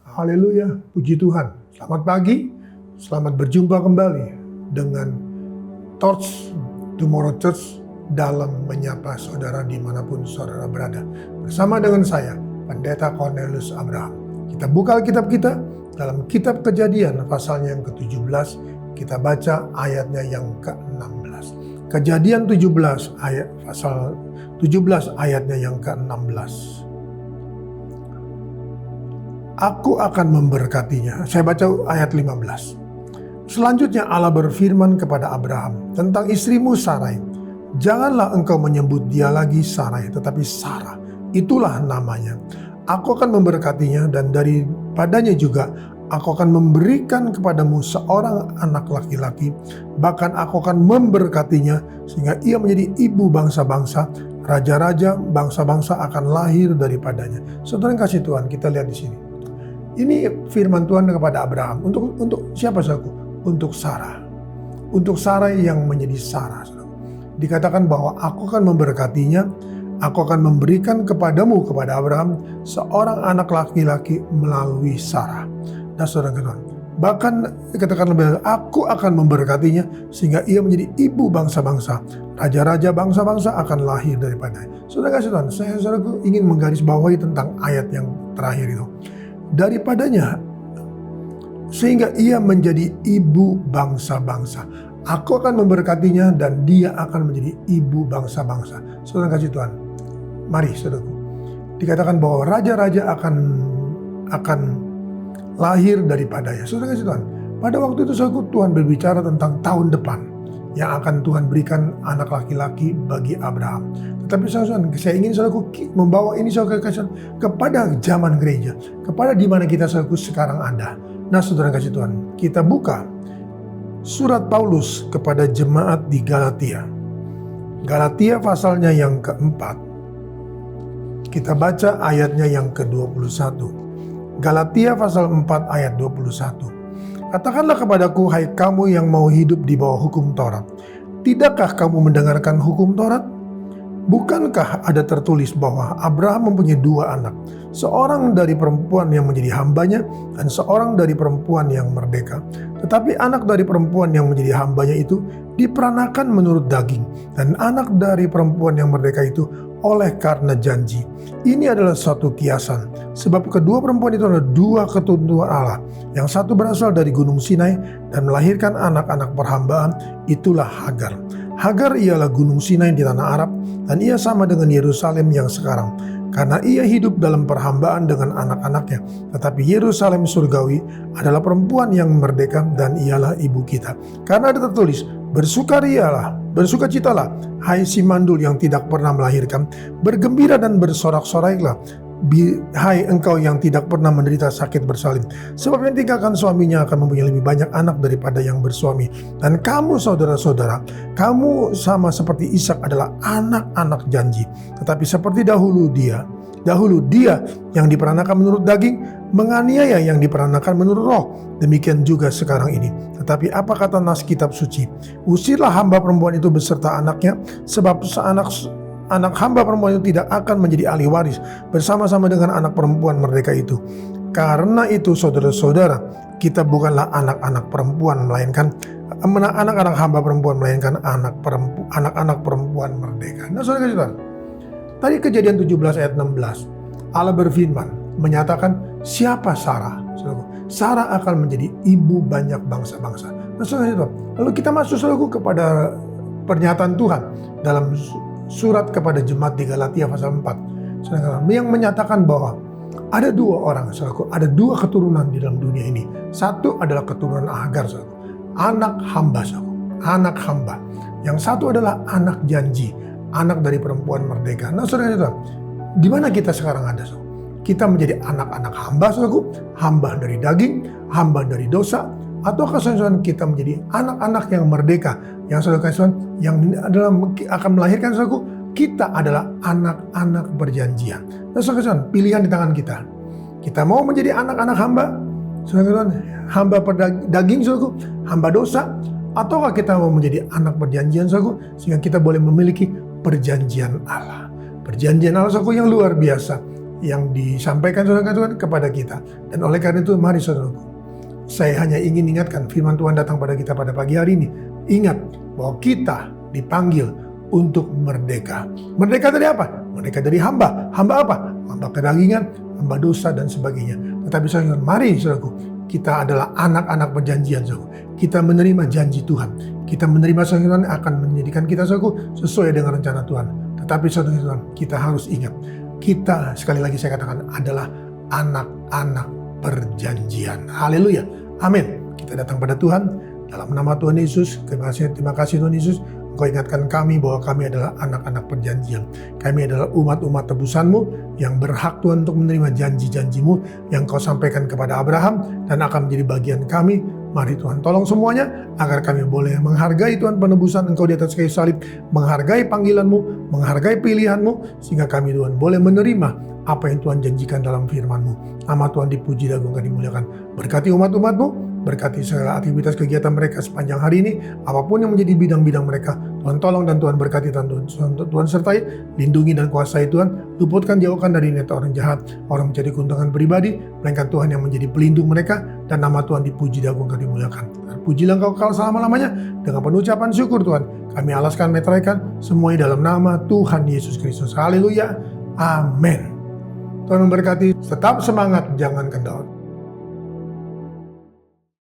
Haleluya, puji Tuhan. Selamat pagi, selamat berjumpa kembali dengan Torch Tomorrow Church dalam menyapa saudara dimanapun saudara berada. Bersama dengan saya, Pendeta Cornelius Abraham. Kita buka Alkitab kita dalam kitab Kejadian pasalnya yang ke-17. Kita baca ayatnya yang ke-16. Kejadian 17 ayat pasal 17 ayatnya yang ke-16. Aku akan memberkatinya. Saya baca ayat 15. Selanjutnya Allah berfirman kepada Abraham tentang istrimu Sarai. Janganlah engkau menyebut dia lagi Sarai, tetapi Sarah. Itulah namanya. Aku akan memberkatinya dan daripadanya juga aku akan memberikan kepadamu seorang anak laki-laki. Bahkan aku akan memberkatinya sehingga ia menjadi ibu bangsa-bangsa. Raja-raja bangsa-bangsa akan lahir daripadanya. Saudara yang kasih Tuhan, kita lihat di sini. Ini firman Tuhan kepada Abraham. Untuk siapa saudaraku? Untuk Sarah. Untuk Sarah yang menjadi Sarah. Dikatakan bahwa aku akan memberkatinya. Aku akan memberikan kepadamu, kepada Abraham, seorang anak laki-laki melalui Sarah. Nah saudara Tuhan. Bahkan dikatakan lebih, aku akan memberkatinya sehingga ia menjadi ibu bangsa-bangsa. Raja-raja bangsa-bangsa akan lahir daripadanya. Saudara kasih Tuhan, saya saudaraku ingin menggarisbawahi tentang ayat yang terakhir itu. Daripadanya sehingga ia menjadi ibu bangsa-bangsa. Aku akan memberkatinya dan dia akan menjadi ibu bangsa-bangsa. Saudara kasih Tuhan, mari saudaraku, dikatakan bahwa raja-raja akan lahir daripadanya. Saudara kasih Tuhan, pada waktu itu saudaraku, Tuhan berbicara tentang tahun depan yang akan Tuhan berikan anak laki-laki bagi Abraham. Tetapi saya ingin saudaraku membawa ini saudara kasih kepada zaman gereja, kepada di mana kita saudaraku sekarang ada. Nah saudara kasih Tuhan, kita buka surat Paulus kepada jemaat di Galatia. Galatia pasalnya yang keempat. Kita baca ayatnya yang ke-21. Galatia pasal 4 ayat 21. Katakanlah kepadaku, hai kamu yang mau hidup di bawah hukum Taurat. Tidakkah kamu mendengarkan hukum Taurat? Bukankah ada tertulis bahwa Abraham mempunyai dua anak, seorang dari perempuan yang menjadi hambanya dan seorang dari perempuan yang merdeka. Tetapi anak dari perempuan yang menjadi hambanya itu diperanakan menurut daging, dan anak dari perempuan yang merdeka itu oleh karena janji. Ini adalah suatu kiasan, sebab kedua perempuan itu adalah dua ketentuan Allah. Yang satu berasal dari Gunung Sinai dan melahirkan anak-anak perhambaan, itulah Hagar. Hagar ialah Gunung Sinai di tanah Arab, dan ia sama dengan Yerusalem yang sekarang, karena ia hidup dalam perhambaan dengan anak-anaknya. Tetapi Yerusalem surgawi adalah perempuan yang merdeka, dan ialah ibu kita. Karena ada tertulis, bersukacitalah, hai si mandul yang tidak pernah melahirkan, bergembira dan bersorak-sorailah, hai engkau yang tidak pernah menderita sakit bersalin. Sebab yang tinggalkan suaminya akan mempunyai lebih banyak anak daripada yang bersuami. Dan kamu saudara-saudara, kamu sama seperti Ishak adalah anak-anak janji. Tetapi seperti dahulu dia yang diperanakan menurut daging menganiaya yang diperanakan menurut roh. Demikian juga sekarang ini. Tetapi apa kata nas kitab suci? Usirlah hamba perempuan itu beserta anaknya, sebab anak hamba perempuan itu tidak akan menjadi ahli waris bersama-sama dengan anak perempuan merdeka itu. Karena itu saudara-saudara, kita bukanlah anak-anak perempuan, melainkan anak-anak hamba perempuan, melainkan anak-anak perempuan merdeka. Nah saudara-saudara, tadi Kejadian 17 ayat 16, Allah berfirman menyatakan siapa Sarah. Sarah akan menjadi ibu banyak bangsa-bangsa. Nah saudara-saudara, lalu kita masuk saudaraku kepada pernyataan Tuhan dalam surat kepada jemaat di Galatia pasal 4 yang menyatakan bahwa ada dua orang, saudaraku, ada dua keturunan di dalam dunia ini. Satu adalah keturunan Hagar, saudaraku, anak hamba, saudaraku, anak hamba. Yang satu adalah anak janji, anak dari perempuan merdeka. Nah saudara-saudara, di mana kita sekarang ada, saudara? Kita menjadi anak-anak hamba, saudaraku, hamba dari daging, hamba dari dosa, atau saudara kita menjadi anak-anak yang merdeka, yang saudara kasih yang adalah akan melahirkan saudaraku, kita adalah anak-anak perjanjian. Nah saudara, pilihan di tangan kita. Kita mau menjadi anak-anak hamba, saudara, hamba daging saudaraku, hamba dosa, ataukah kita mau menjadi anak perjanjian saudaraku, sehingga kita boleh memiliki perjanjian Allah. Perjanjian Allah saudaraku yang luar biasa, yang disampaikan saudara Tuhan kepada kita. Dan oleh karena itu mari saudaraku, saya hanya ingin ingatkan firman Tuhan datang pada kita pada pagi hari ini. Ingat bahwa kita dipanggil untuk merdeka. Merdeka dari apa? Merdeka dari hamba. Hamba apa? Hamba kedagingan, hamba dosa dan sebagainya. Tetapi saudara, mari saudaraku, kita adalah anak-anak perjanjian saudaraku. Kita menerima janji Tuhan. Kita menerima saudara Tuhan akan menjadikan kita saudaraku sesuai dengan rencana Tuhan. Tetapi saudara Tuhan, kita harus ingat, kita sekali lagi saya katakan adalah anak-anak perjanjian. Haleluya. Amin. Kita datang pada Tuhan dalam nama Tuhan Yesus. Terima kasih Tuhan Yesus. Engkau ingatkan kami bahwa kami adalah anak-anak perjanjian. Kami adalah umat-umat tebusan-Mu yang berhak Tuhan untuk menerima janji-janji-Mu yang Kau sampaikan kepada Abraham dan akan menjadi bagian kami. Mari Tuhan tolong semuanya agar kami boleh menghargai Tuhan penebusan Engkau di atas kayu salib, menghargai panggilan-Mu, menghargai pilihan-Mu, sehingga kami Tuhan boleh menerima apa yang Tuhan janjikan dalam firman-Mu. Nama Tuhan dipuji dan dimuliakan. Berkati umat-umat-Mu, berkati segala aktivitas kegiatan mereka sepanjang hari ini, apapun yang menjadi bidang-bidang mereka. Tuhan tolong dan Tuhan berkati, Tuhan sertai, lindungi dan kuasai Tuhan, luputkan jauhkan dari net orang jahat, orang mencari keuntungan pribadi, melainkan Tuhan yang menjadi pelindung mereka, dan nama Tuhan dipuji dan dimuliakan. Pujilah Engkau kekal selama-lamanya, dengan penuh ucapan syukur Tuhan, kami alaskan meteraikan, semuanya dalam nama Tuhan Yesus Kristus. Haleluya, amin. Tuhan memberkati, tetap semangat, jangan kendor.